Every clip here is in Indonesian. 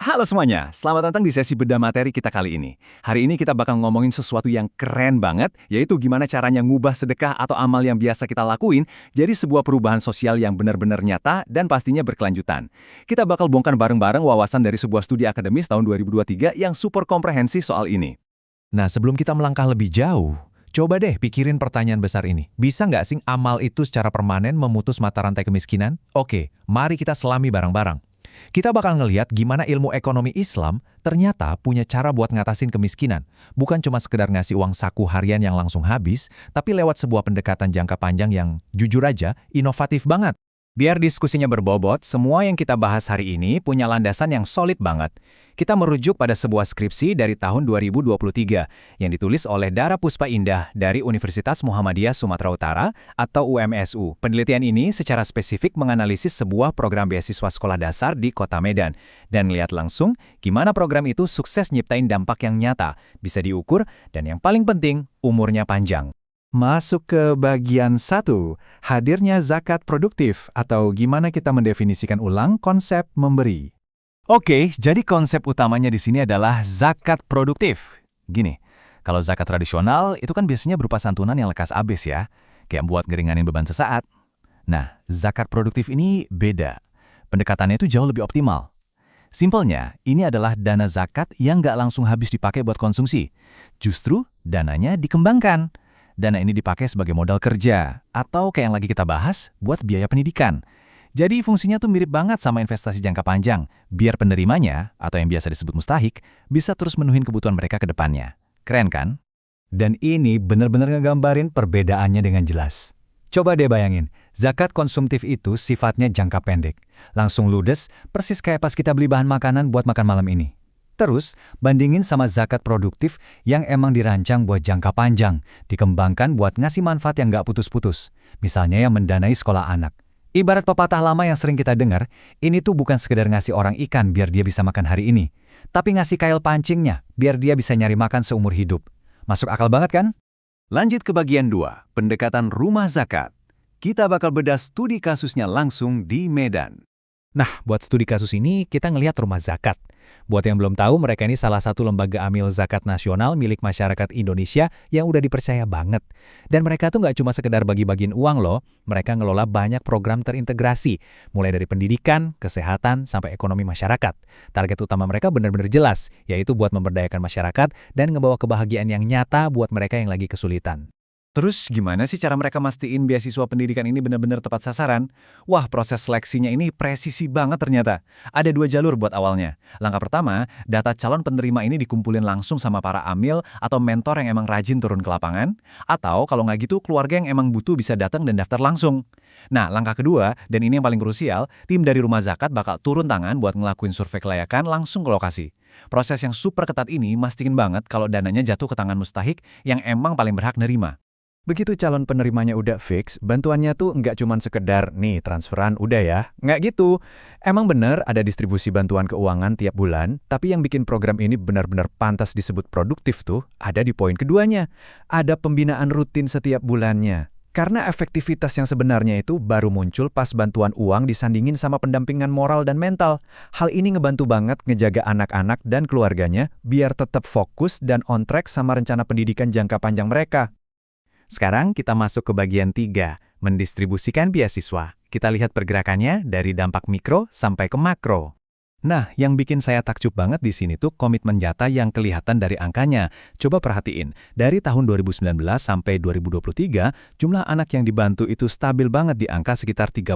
Halo semuanya, selamat datang di sesi bedah materi kita kali ini. Hari ini kita bakal ngomongin sesuatu yang keren banget, yaitu gimana caranya ngubah sedekah atau amal yang biasa kita lakuin jadi sebuah perubahan sosial yang benar-benar nyata dan pastinya berkelanjutan. Kita bakal bongkar bareng-bareng wawasan dari sebuah studi akademis tahun 2023 yang super komprehensif soal ini. Nah, sebelum kita melangkah lebih jauh, coba deh pikirin pertanyaan besar ini. Bisa nggak sih amal itu secara permanen memutus mata rantai kemiskinan? Oke, mari kita selami bareng-barang. Kita bakal ngelihat gimana ilmu ekonomi Islam ternyata punya cara buat ngatasin kemiskinan. Bukan cuma sekedar ngasih uang saku harian yang langsung habis, tapi lewat sebuah pendekatan jangka panjang yang jujur aja inovatif banget. Biar diskusinya berbobot, semua yang kita bahas hari ini punya landasan yang solid banget. Kita merujuk pada sebuah skripsi dari tahun 2023 yang ditulis oleh Dara Puspa Indah dari Universitas Muhammadiyah Sumatera Utara atau UMSU. Penelitian ini secara spesifik menganalisis sebuah program beasiswa sekolah dasar di Kota Medan dan lihat langsung gimana program itu sukses nyiptain dampak yang nyata, bisa diukur, dan yang paling penting, umurnya panjang. Masuk ke bagian 1, hadirnya zakat produktif atau gimana kita mendefinisikan ulang konsep memberi. Oke, jadi konsep utamanya di sini adalah zakat produktif. Gini, kalau zakat tradisional itu kan biasanya berupa santunan yang lekas habis ya, kayak buat ngeringanin beban sesaat. Nah, zakat produktif ini beda. Pendekatannya itu jauh lebih optimal. Simpelnya, ini adalah dana zakat yang nggak langsung habis dipakai buat konsumsi. Justru, dananya dikembangkan. Dana ini dipakai sebagai modal kerja, atau kayak yang lagi kita bahas, buat biaya pendidikan. Jadi fungsinya tuh mirip banget sama investasi jangka panjang, biar penerimanya, atau yang biasa disebut mustahik, bisa terus menuhin kebutuhan mereka ke depannya. Keren kan? Dan ini benar-benar ngegambarin perbedaannya dengan jelas. Coba deh bayangin, zakat konsumtif itu sifatnya jangka pendek. Langsung ludes, persis kayak pas kita beli bahan makanan buat makan malam ini. Terus, bandingin sama zakat produktif yang emang dirancang buat jangka panjang, dikembangkan buat ngasih manfaat yang nggak putus-putus. Misalnya yang mendanai sekolah anak. Ibarat pepatah lama yang sering kita dengar, ini tuh bukan sekedar ngasih orang ikan biar dia bisa makan hari ini, tapi ngasih kail pancingnya biar dia bisa nyari makan seumur hidup. Masuk akal banget kan? Lanjut ke bagian 2, pendekatan rumah zakat. Kita bakal bedah studi kasusnya langsung di Medan. Nah, buat studi kasus ini, kita ngelihat rumah zakat. Buat yang belum tahu, mereka ini salah satu lembaga amil zakat nasional milik masyarakat Indonesia yang udah dipercaya banget. Dan mereka tuh nggak cuma sekedar bagi-bagiin uang loh, mereka ngelola banyak program terintegrasi, mulai dari pendidikan, kesehatan, sampai ekonomi masyarakat. Target utama mereka benar-benar jelas, yaitu buat memberdayakan masyarakat dan ngebawa kebahagiaan yang nyata buat mereka yang lagi kesulitan. Terus gimana sih cara mereka mastiin beasiswa pendidikan ini benar-benar tepat sasaran? Wah, proses seleksinya ini presisi banget ternyata. Ada 2 jalur buat awalnya. Langkah pertama, data calon penerima ini dikumpulin langsung sama para amil atau mentor yang emang rajin turun ke lapangan. Atau kalau nggak gitu, keluarga yang emang butuh bisa datang dan daftar langsung. Nah, langkah kedua, dan ini yang paling krusial, tim dari rumah zakat bakal turun tangan buat ngelakuin survei kelayakan langsung ke lokasi. Proses yang super ketat ini mastiin banget kalau dananya jatuh ke tangan mustahik yang emang paling berhak nerima. Begitu calon penerimanya udah fix, bantuannya tuh nggak cuma sekedar, nih transferan udah ya. Nggak gitu. Emang bener ada distribusi bantuan keuangan tiap bulan, tapi yang bikin program ini benar-benar pantas disebut produktif tuh, ada di poin keduanya. Ada pembinaan rutin setiap bulannya. Karena efektivitas yang sebenarnya itu baru muncul pas bantuan uang disandingin sama pendampingan moral dan mental. Hal ini ngebantu banget ngejaga anak-anak dan keluarganya biar tetap fokus dan on track sama rencana pendidikan jangka panjang mereka. Sekarang kita masuk ke bagian 3, mendistribusikan beasiswa. Kita lihat pergerakannya dari dampak mikro sampai ke makro. Nah, yang bikin saya takjub banget di sini tuh komitmen nyata yang kelihatan dari angkanya. Coba perhatiin, dari tahun 2019 sampai 2023, jumlah anak yang dibantu itu stabil banget di angka sekitar 35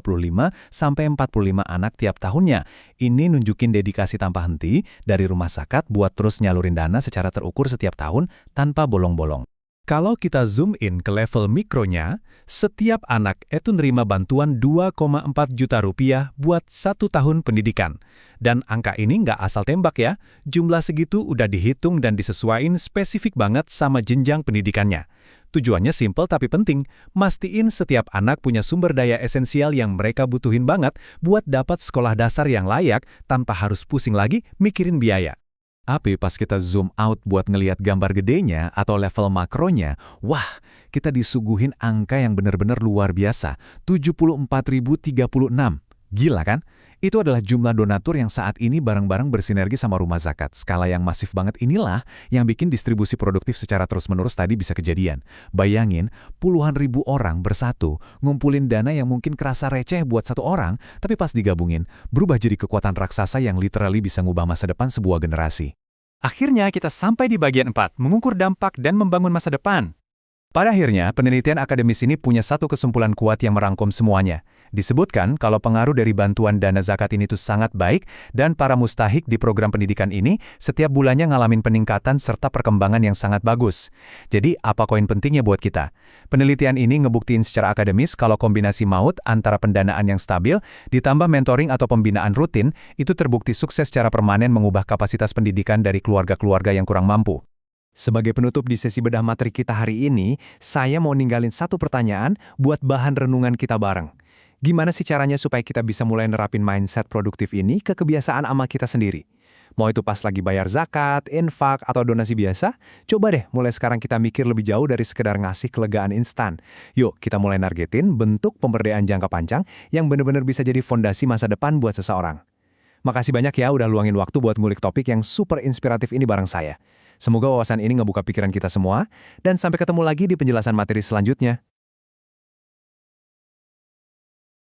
sampai 45 anak tiap tahunnya. Ini nunjukin dedikasi tanpa henti dari rumah zakat buat terus nyalurin dana secara terukur setiap tahun tanpa bolong-bolong. Kalau kita zoom in ke level mikronya, setiap anak itu nerima bantuan 2,4 juta rupiah buat 1 tahun pendidikan. Dan angka ini nggak asal tembak ya, jumlah segitu udah dihitung dan disesuaiin spesifik banget sama jenjang pendidikannya. Tujuannya simpel tapi penting, mastiin setiap anak punya sumber daya esensial yang mereka butuhin banget buat dapat sekolah dasar yang layak tanpa harus pusing lagi mikirin biaya. Tapi pas kita zoom out buat ngelihat gambar gedenya atau level makronya, wah, kita disuguhin angka yang benar-benar luar biasa, 74.036. Gila kan? Itu adalah jumlah donatur yang saat ini bareng-bareng bersinergi sama rumah zakat. Skala yang masif banget inilah yang bikin distribusi produktif secara terus-menerus tadi bisa kejadian. Bayangin, puluhan ribu orang bersatu, ngumpulin dana yang mungkin kerasa receh buat satu orang, tapi pas digabungin, berubah jadi kekuatan raksasa yang literally bisa ngubah masa depan sebuah generasi. Akhirnya kita sampai di bagian 4, mengukur dampak dan membangun masa depan. Pada akhirnya, penelitian akademis ini punya satu kesimpulan kuat yang merangkum semuanya. Disebutkan kalau pengaruh dari bantuan dana zakat ini tuh sangat baik dan para mustahik di program pendidikan ini setiap bulannya ngalamin peningkatan serta perkembangan yang sangat bagus. Jadi, apa koin pentingnya buat kita? Penelitian ini ngebuktiin secara akademis kalau kombinasi maut antara pendanaan yang stabil ditambah mentoring atau pembinaan rutin itu terbukti sukses secara permanen mengubah kapasitas pendidikan dari keluarga-keluarga yang kurang mampu. Sebagai penutup di sesi bedah materi kita hari ini, saya mau ninggalin satu pertanyaan buat bahan renungan kita bareng. Gimana sih caranya supaya kita bisa mulai nerapin mindset produktif ini ke kebiasaan amal kita sendiri? Mau itu pas lagi bayar zakat, infak, atau donasi biasa? Coba deh mulai sekarang kita mikir lebih jauh dari sekedar ngasih kelegaan instan. Yuk, kita mulai nargetin bentuk pemberdayaan jangka panjang yang benar-benar bisa jadi fondasi masa depan buat seseorang. Makasih banyak ya udah luangin waktu buat ngulik topik yang super inspiratif ini bareng saya. Semoga wawasan ini ngebuka pikiran kita semua, dan sampai ketemu lagi di penjelasan materi selanjutnya.